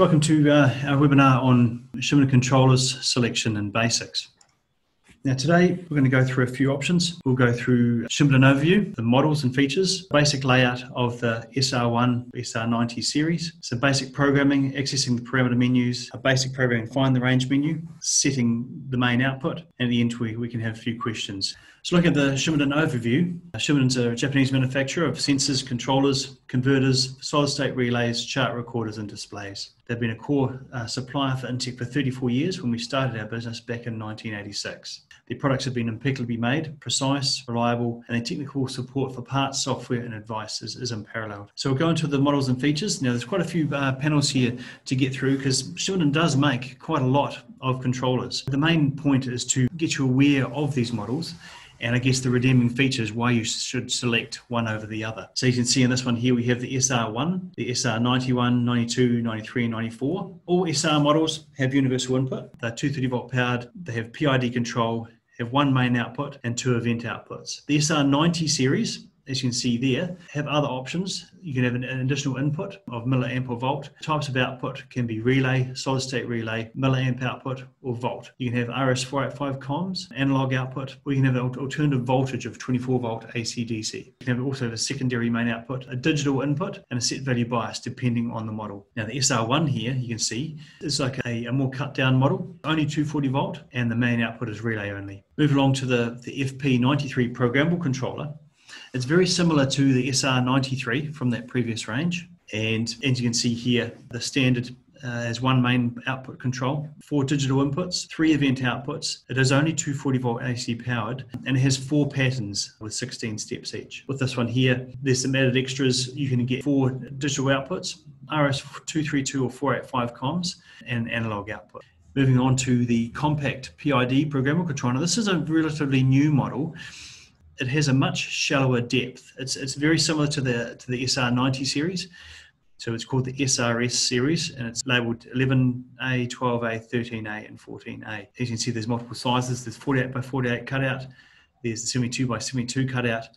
Welcome to our webinar on Shimaden controllers, selection and basics. Now today we're going to go through a few options. We'll go through Shimaden overview, the models and features, basic layout of the SR23 Series, some basic programming, accessing the parameter menus, a basic programming find the range menu, setting the main output, and at the end we can have a few questions. So looking at the Shimaden overview, Shimaden's a Japanese manufacturer of sensors, controllers, converters, solid-state relays, chart recorders and displays. They've been a core supplier for Intech for 34 years when we started our business back in 1986. Their products have been impeccably made, precise, reliable, and their technical support for parts, software and advice is unparalleled. So we'll go into the models and features. Now there's quite a few panels here to get through because Shimaden does make quite a lot of controllers. The main point is to get you aware of these models and I guess the redeeming features why you should select one over the other. So you can see in this one here we have the SR1, the SR91, 92, 93 and 94. All SR models have universal input. They're 230 volt powered, they have PID control, have one main output and two event outputs. The SR90 series, as you can see there, have other options. You can have an additional input of milliamp or volt. Types of output can be relay, solid state relay, milliamp output or volt. You can have RS485 comms, analog output, or you can have an alternative voltage of 24 volt AC/DC. You can also have a secondary main output, a digital input, and a set value bias depending on the model. Now the SR1 here, you can see, is like a more cut down model, only 240 volt, and the main output is relay only. Move along to the FP23 programmable controller. It's very similar to the SR93 from that previous range. And as you can see here, the standard has one main output control, 4 digital inputs, 3 event outputs. It is only 240 volt AC powered and it has 4 patterns with 16 steps each. With this one here, there's some added extras. You can get 4 digital outputs, RS232 or 485 comms and analog output. Moving on to the compact PID programmable controller. This is a relatively new model. It has a much shallower depth. It's very similar to the SR90 series. So it's called the SRS series and it's labeled 11A, 12A, 13A and 14A. As you can see, there's multiple sizes. There's 48 by 48 cutout. There's the 72 by 72 cutout.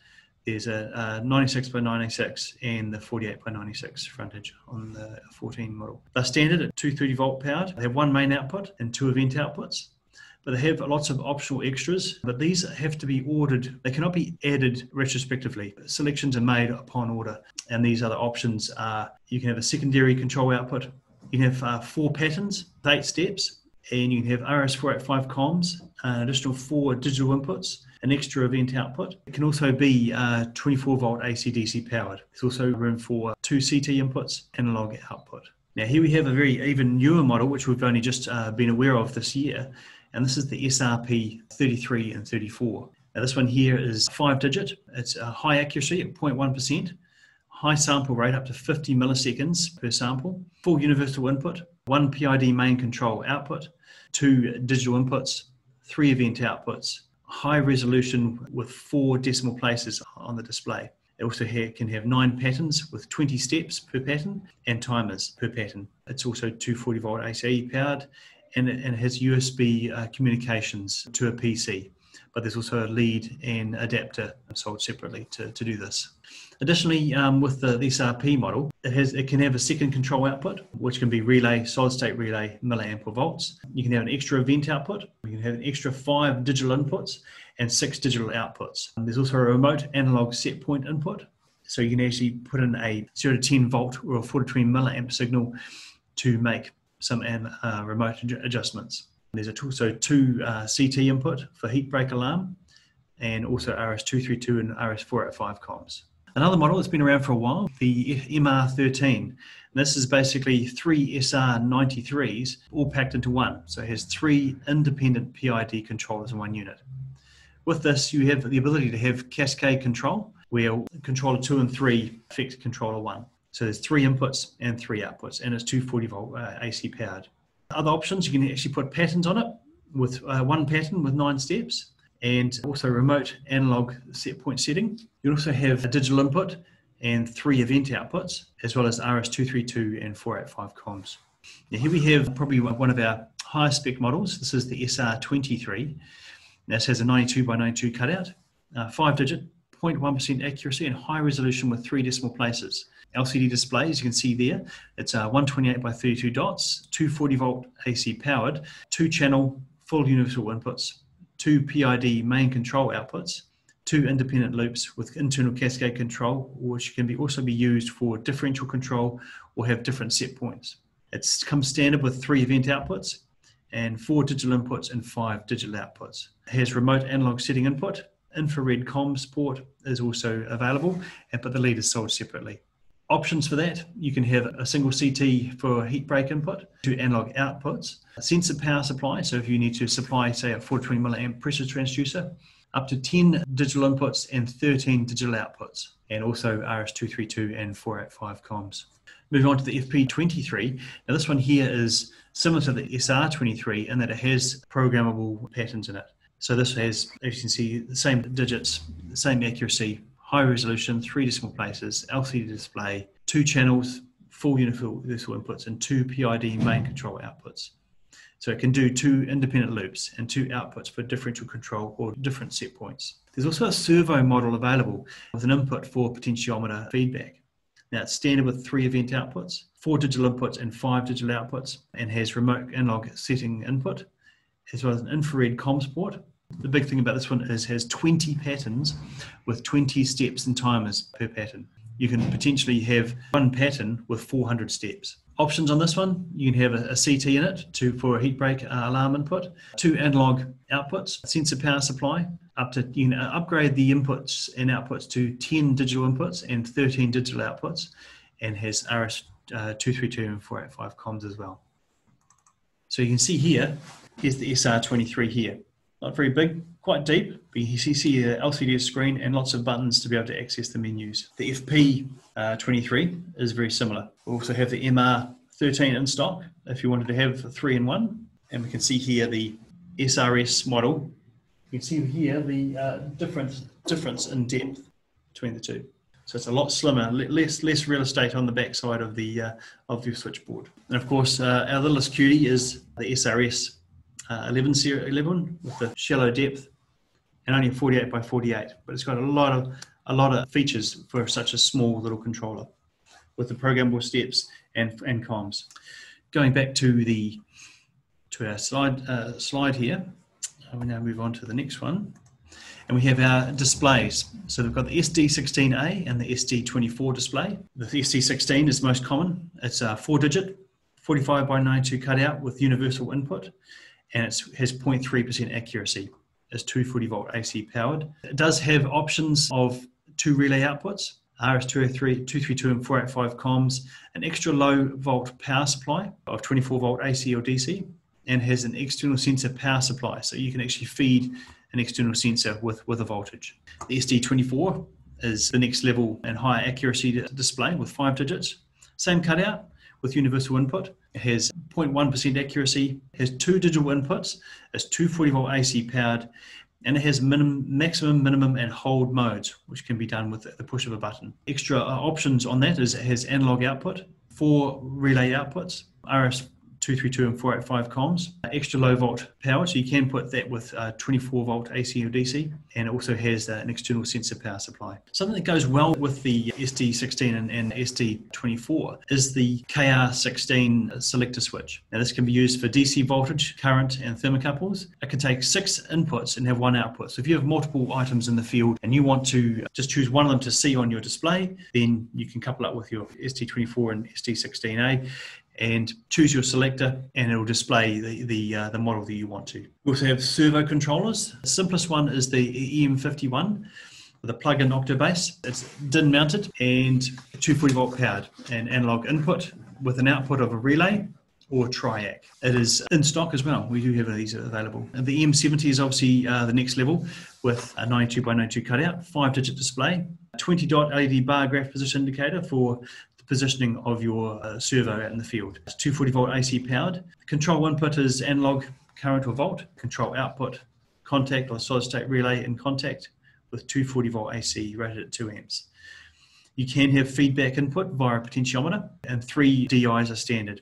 There's a 96 by 96 and the 48 by 96 frontage on the 14 model. They're standard at 230 volt powered. They have one main output and 2 event outputs. But they have lots of optional extras, but these have to be ordered. They cannot be added retrospectively. Selections are made upon order. And these other options are, you can have a secondary control output. You can have 4 patterns, 8 steps, and you can have RS485 comms, an additional 4 digital inputs, an extra event output. It can also be 24 volt AC/DC powered. There's also room for 2 CT inputs, analog output. Now here we have a very even newer model, which we've only just been aware of this year. And this is the SRP23 and 34. Now this one here is 5-digit. It's a high accuracy at 0.1%, high sample rate up to 50 milliseconds per sample, full universal input, 1 PID main control output, 2 digital inputs, 3 event outputs, high resolution with 4 decimal places on the display. It also can have 9 patterns with 20 steps per pattern and timers per pattern. It's also 240 volt AC powered. And it has USB communications to a PC, but there's also a lead and adapter sold separately to do this. Additionally, with the SRP model, it can have a second control output, which can be relay, solid state relay, milliamp or volts. You can have an extra event output. You can have an extra 5 digital inputs and 6 digital outputs. There's also a remote analog set point input. So you can actually put in a 0 to 10 volt or a 4 to 20 milliamp signal to make some remote adjustments. There's also 2 CT input for heat break alarm and also RS232 and RS485 comms. Another model that's been around for a while, the MR13. This is basically 3 SR93s all packed into one. So it has 3 independent PID controllers in one unit. With this, you have the ability to have cascade control where controller 2 and 3 affect controller 1. So there's 3 inputs and 3 outputs, and it's 240 volt AC powered. Other options, you can actually put patterns on it with 1 pattern with 9 steps, and also remote analog set point setting. You also have a digital input and 3 event outputs, as well as RS232 and 485 comms. Now here we have probably one of our highest spec models. This is the SR23. This has a 92 by 92 cutout, 5-digit, 0.1% accuracy and high resolution with 3 decimal places. LCD display, as you can see there. It's 128 by 32 dots, 240 volt AC powered, 2-channel full universal inputs, 2 PID main control outputs, 2 independent loops with internal cascade control, which can also be used for differential control or have different set points. It comes standard with 3 event outputs and 4 digital inputs and 5 digital outputs. It has remote analog setting input. Infrared comms port is also available, but the lead is sold separately. Options for that, you can have a single CT for heat break input, 2 analog outputs, a sensor power supply, so if you need to supply, say, a 420 milliamp pressure transducer, up to 10 digital inputs and 13 digital outputs, and also RS232 and 485 comms. Moving on to the FP23. Now this one here is similar to the SR23 in that it has programmable patterns in it. So this has, as you can see, the same digits, the same accuracy, high resolution, 3 decimal places, LCD display, 2 channels, full universal inputs, and 2 PID main control outputs. So it can do 2 independent loops and 2 outputs for differential control or different set points. There's also a servo model available with an input for potentiometer feedback. Now it's standard with 3 event outputs, 4 digital inputs and 5 digital outputs, and has remote analog setting input, as well as an infrared comms port. The big thing about this one is it has 20 patterns with 20 steps and timers per pattern. You can potentially have one pattern with 400 steps. Options on this one, you can have a CT in it for a heat break alarm input, 2 analog outputs, sensor power supply, you can upgrade the inputs and outputs to 10 digital inputs and 13 digital outputs, and has RS232 and 485 comms as well. So you can see here's the SR23 here. Not very big, quite deep, but you see a LCD screen and lots of buttons to be able to access the menus. The FP23 is very similar. We also have the MR13 in stock if you wanted to have 3-in-1. And we can see here the SRS model. You can see here the difference in depth between the two. So it's a lot slimmer, less real estate on the backside of your switchboard. And of course, our littlest cutie is the SRS 11 with the shallow depth and only 48 by 48, but it's got a lot of features for such a small little controller with the programmable steps and comms. Going back to our slide here, we now move on to the next one, and we have our displays. So we've got the SD16A and the SD24 display. The SD16 is most common. It's a 4-digit 45 by 92 cutout with universal input, and it has 0.3% accuracy. It's 240 volt AC powered. It does have options of 2 relay outputs, RS232 and 485 comms, an extra low volt power supply of 24 volt AC or DC, and has an external sensor power supply, so you can actually feed an external sensor with a voltage. The SD24 is the next level and higher accuracy display with 5 digits. Same cutout with universal input. It has 0.1% accuracy, has 2 digital inputs, it's 240 volt AC powered, and it has maximum, minimum, and hold modes, which can be done with the push of a button. Extra options on that is it has analog output, 4 relay outputs, RS232 and 485 comms, extra low volt power, so you can put that with 24 volt AC or DC, and it also has an external sensor power supply. Something that goes well with the SD16 and SD24 is the KR16 selector switch. Now this can be used for DC voltage, current, and thermocouples. It can take 6 inputs and have 1 output. So if you have multiple items in the field and you want to just choose one of them to see on your display, then you can couple up with your SD24 and SD16A and choose your selector, and it will display the model that you want to. We also have servo controllers. The simplest one is the EM51 with a plug-in octobase. It's DIN mounted and 240 volt powered, and analog input with an output of a relay or triac. It is in stock as well. We do have these available. And the EM70 is obviously the next level with a 92 by 92 cutout, 5-digit display, 20 dot LED bar graph position indicator for positioning of your servo out in the field. It's 240 volt AC powered. Control input is analog, current or volt. Control output, contact or solid state relay in contact with 240 volt AC rated at 2 amps. You can have feedback input via a potentiometer, and 3 DIs are standard.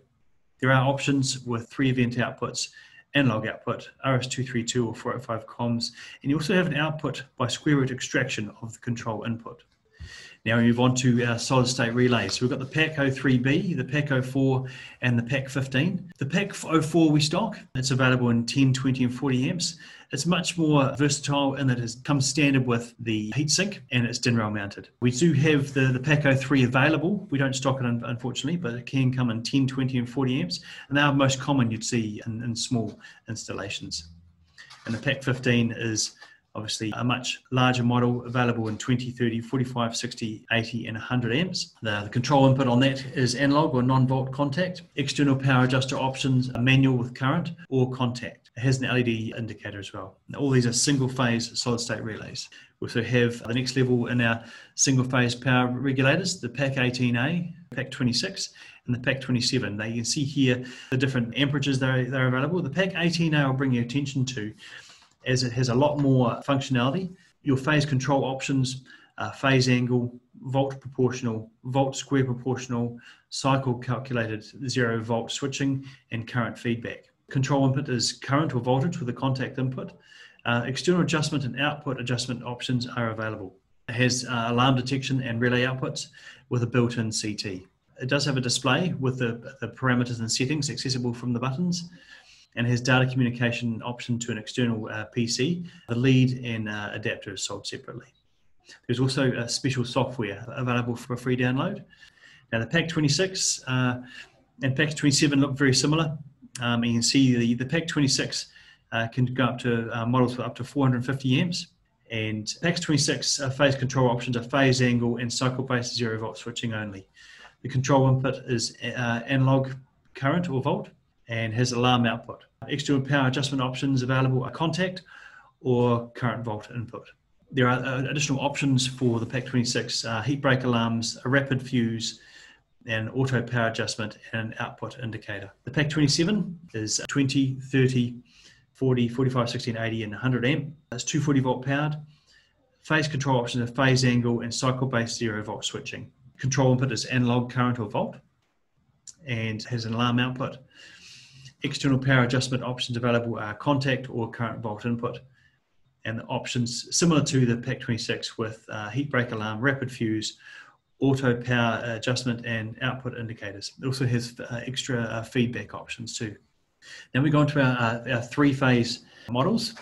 There are options with 3 event outputs, analog output, RS232 or 485 comms, and you also have an output by square root extraction of the control input. Now we move on to our solid state relays. So we've got the PAC 03B, the PAC 04, and the PAC 15. The PAC 04 we stock. It's available in 10, 20, and 40 amps. It's much more versatile in that it comes standard with the heatsink and it's DIN rail mounted. We do have the PAC 03 available. We don't stock it unfortunately, but it can come in 10, 20, and 40 amps. And they are most common you'd see in small installations. And the PAC 15 is obviously a much larger model, available in 20, 30, 45, 60, 80 and 100 amps. The control input on that is analog or non-volt contact. External power adjuster options are manual with current or contact. It has an LED indicator as well. Now, all these are single phase solid state relays. We also have the next level in our single phase power regulators, the PAC 18A, PAC 26 and the PAC 27. Now you can see here the different amperages they're available. The PAC 18A I'll bring your attention to, as it has a lot more functionality. Your phase control options, phase angle, volt proportional, volt square proportional, cycle calculated 0 volt switching, and current feedback. Control input is current or voltage with a contact input. External adjustment and output adjustment options are available. It has alarm detection and relay outputs with a built-in CT. It does have a display with the parameters and settings accessible from the buttons, and has data communication option to an external PC. The lead and adapter is sold separately. There's also a special software available for a free download. Now the PAC 26 and PAC 27 look very similar. You can see the PAC 26 can go up to models with up to 450 amps. And PAC 26 phase control options are phase angle and cycle-based 0 volt switching only. The control input is analog current or volt, and has alarm output. External power adjustment options available are contact or current volt input. There are additional options for the PAC 26, heat break alarms, a rapid fuse, and auto power adjustment and output indicator. The PAC 27 is 20, 30, 40, 45, 16, 80, and 100 amp. It's 240 volt powered. Phase control options are phase angle and cycle-based 0 volt switching. Control input is analog current or volt, and has an alarm output. External power adjustment options available are contact or current volt input, and the options similar to the PAC 26 with heat break alarm, rapid fuse, auto power adjustment and output indicators. It also has extra feedback options too. Now we go on to our three-phase models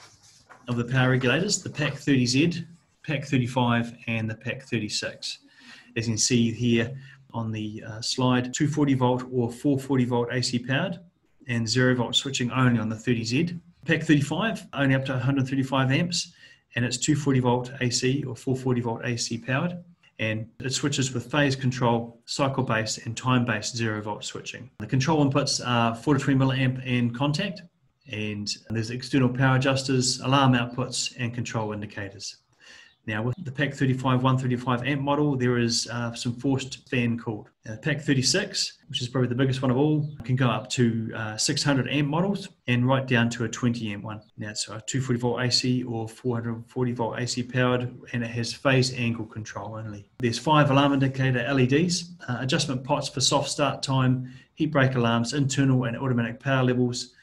of the power regulators, the PAC 30Z, PAC 35 and the PAC 36. As you can see here on the slide, 240 volt or 440 volt AC powered, and 0 volt switching only on the 30Z. PAC 35, only up to 135 amps, and it's 240 volt AC or 440 volt AC powered, and it switches with phase control, cycle-based and time-based 0 volt switching. The control inputs are 43 milliamp and contact, and there's external power adjusters, alarm outputs, and control indicators. Now with the PAC 35 135 amp model, there is some forced fan cooled. Now, the PAC 36, which is probably the biggest one of all, can go up to 600 amp models and right down to a 20 amp one. Now it's a 240 volt AC or 440 volt AC powered, and it has phase angle control only. There's 5 alarm indicator LEDs, adjustment pots for soft start time, heat break alarms, internal and automatic power levels.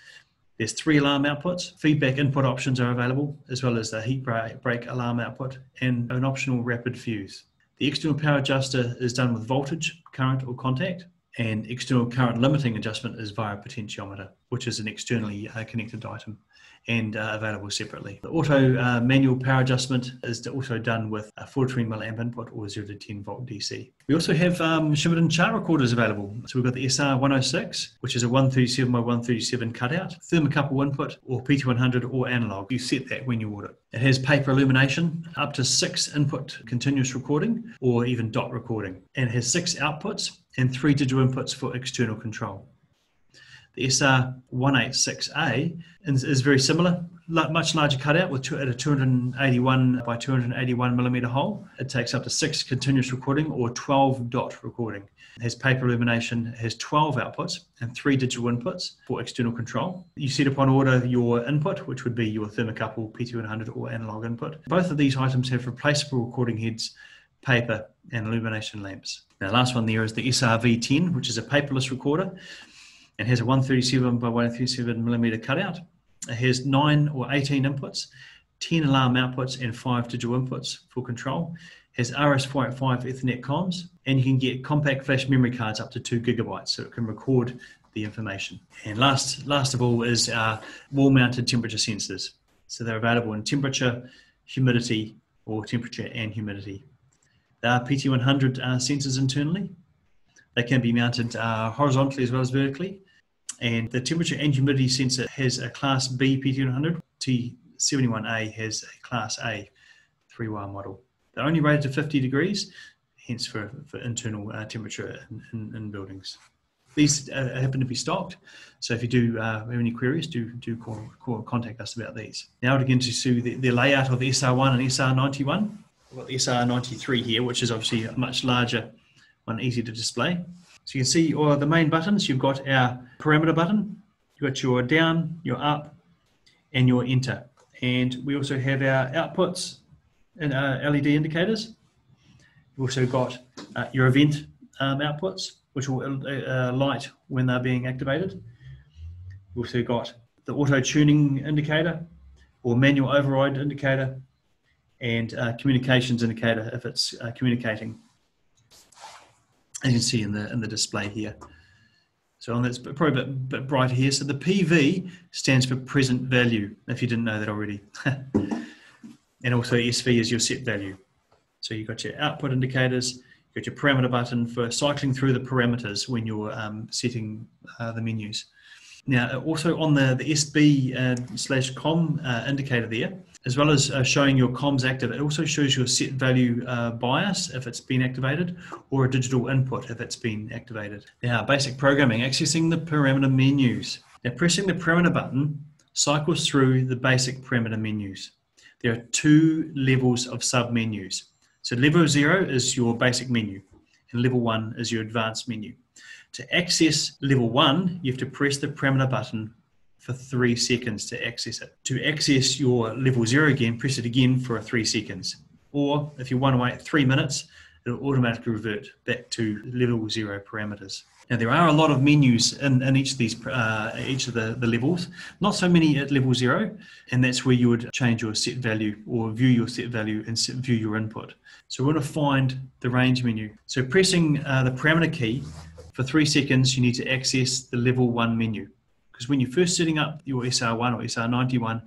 There's 3 alarm outputs. Feedback input options are available, as well as the heat break alarm output and an optional rapid fuse. The external power adjuster is done with voltage, current or contact, and external current limiting adjustment is via potentiometer, which is an externally connected item and available separately. The auto manual power adjustment is also done with a 43 milliamp input or 0 to 10 volt DC. We also have Shimaden chart recorders available. So we've got the SR106, which is a 137 by 137 cutout, thermocouple input or PT100 or analog. You set that when you order. It has paper illumination, up to 6 input continuous recording or even dot recording, and it has 6 outputs and 3 digital inputs for external control. The SR186A is very similar, much larger cutout with a 281 by 281 millimeter hole. It takes up to 6 continuous recording or 12 dot recording. It has paper illumination, it has 12 outputs and 3 digital inputs for external control. You set upon order your input, which would be your thermocouple, PT100 or analog input. Both of these items have replaceable recording heads, paper and illumination lamps. Now the last one there is the SRV10, which is a paperless recorder. It has a 137 by 137 millimeter cutout. It has 9 or 18 inputs 10 alarm outputs and 5 digital inputs for control. Has RS485 Ethernet comms, and you can get compact flash memory cards up to 2 gigabytes, so it can record the information. And last of all is our wall-mounted temperature sensors. So they're available in temperature, humidity, or temperature and humidity. They are PT100 sensors internally. They can be mounted horizontally as well as vertically. And the temperature and humidity sensor has a Class B PT100. T71A has a Class A 3-wire model. They're only rated to 50 degrees, hence for internal temperature in buildings. These happen to be stocked, so if you do have any queries, do contact us about these. Now to get into the layout of the SR1 and SR91. We've got the SR93 here, which is obviously a much larger one, easy to display. So you can see the main buttons. You've got our parameter button, you've got your down, your up, and your enter. And we also have our outputs and LED indicators. We've also got your event outputs, which will light when they're being activated. We've also got the auto tuning indicator or manual override indicator, and communications indicator if it's communicating, as you can see in the display here. So that's probably a bit brighter here. So the PV stands for present value, if you didn't know that already. And also SV is your set value. So you've got your output indicators, you've got your parameter button for cycling through the parameters when you're setting the menus. Now, also on the SB/COM indicator there, as well as showing your comms active, it also shows your set value bias if it's been activated, or a digital input if it's been activated. Now, basic programming, accessing the parameter menus. Now, pressing the parameter button cycles through the basic parameter menus. There are 2 levels of sub-menus. So level 0 is your basic menu, and level 1 is your advanced menu. To access level 1, you have to press the parameter button for 3 seconds to access it. To access your level 0 again, press it again for 3 seconds. Or if you want to wait 3 minutes, it'll automatically revert back to level 0 parameters. Now there are a lot of menus in each of these, each of the levels. Not so many at level 0, and that's where you would change your set value or view your set value and view your input. So we want to find the range menu. So pressing the parameter key for 3 seconds, you need to access the level 1 menu. Because when you're first setting up your SR1 or SR91,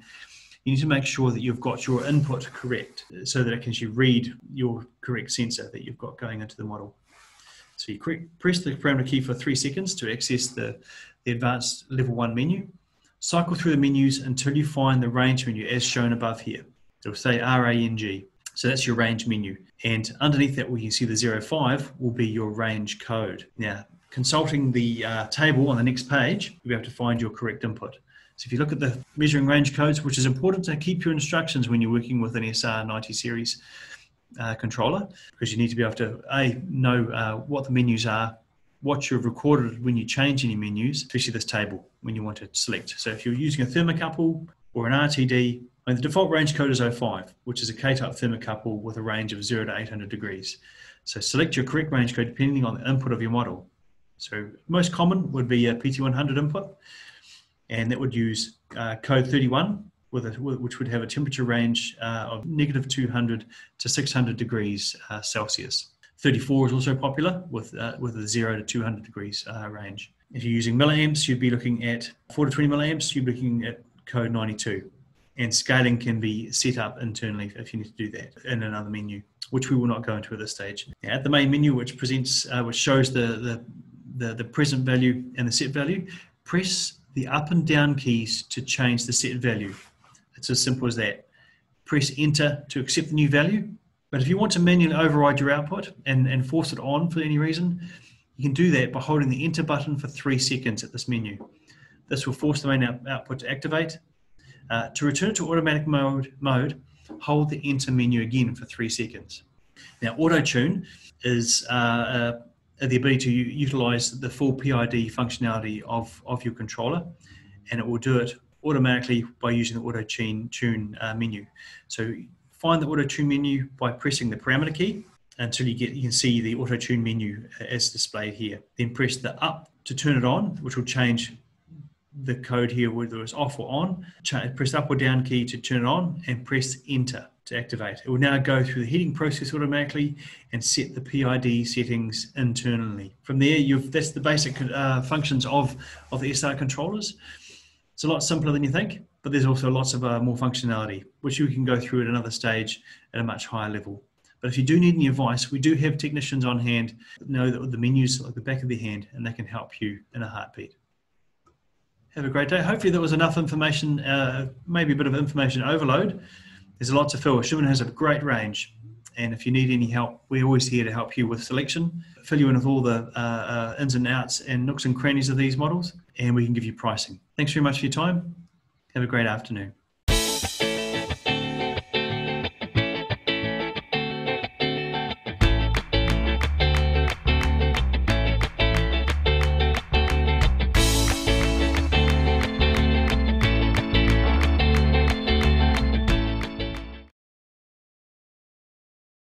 you need to make sure that you've got your input correct so that it can actually read your correct sensor that you've got going into the model. So you press the parameter key for 3 seconds to access the advanced level 1 menu. Cycle through the menus until you find the range menu as shown above here. It'll say RANG. So that's your range menu. And underneath that, where you see the 05 will be your range code. Now, consulting the table on the next page, you'll be able to find your correct input. So if you look at the measuring range codes, which is important to keep your instructions when you're working with an SR23 Series controller, because you need to be able to know what the menus are, what you've recorded when you change any menus, especially this table when you want to select. So if you're using a thermocouple or an RTD, and the default range code is 05, which is a K-type thermocouple with a range of 0 to 800 degrees. So select your correct range code depending on the input of your model. So most common would be a PT100 input, and that would use code 31, which would have a temperature range of -200 to 600 degrees Celsius. 34 is also popular with a 0 to 200 degrees range. If you're using milliamps, you'd be looking at 4 to 20 milliamps, you'd be looking at code 92. And scaling can be set up internally if you need to do that in another menu, which we will not go into at this stage. Now, at the main menu, which shows the present value and the set value, press the up and down keys to change the set value. It's as simple as that. Press enter to accept the new value. But if you want to manually override your output and force it on for any reason, you can do that by holding the enter button for 3 seconds at this menu. This will force the main output to activate. To return to automatic mode, hold the enter menu again for 3 seconds. Now, auto tune is the ability to utilize the full PID functionality of your controller, and it will do it automatically by using the auto tune menu. So find the auto tune menu by pressing the parameter key until you can see the auto tune menu as displayed here. Then press the up to turn it on, which will change the code here, whether it's off or on, press up or down key to turn it on, and press enter to activate. It will now go through the heating process automatically and set the PID settings internally. From there, that's the basic functions of the SR controllers. It's a lot simpler than you think, but there's also lots of more functionality, which you can go through at another stage at a much higher level. But if you do need any advice, we do have technicians on hand that know that the menus like the back of their hand, and they can help you in a heartbeat. Have a great day. Hopefully there was enough information, maybe a bit of information overload. There's a lot to fill. Shimaden has a great range, and if you need any help, we're always here to help you with selection, fill you in with all the ins and outs and nooks and crannies of these models, and we can give you pricing. Thanks very much for your time. Have a great afternoon.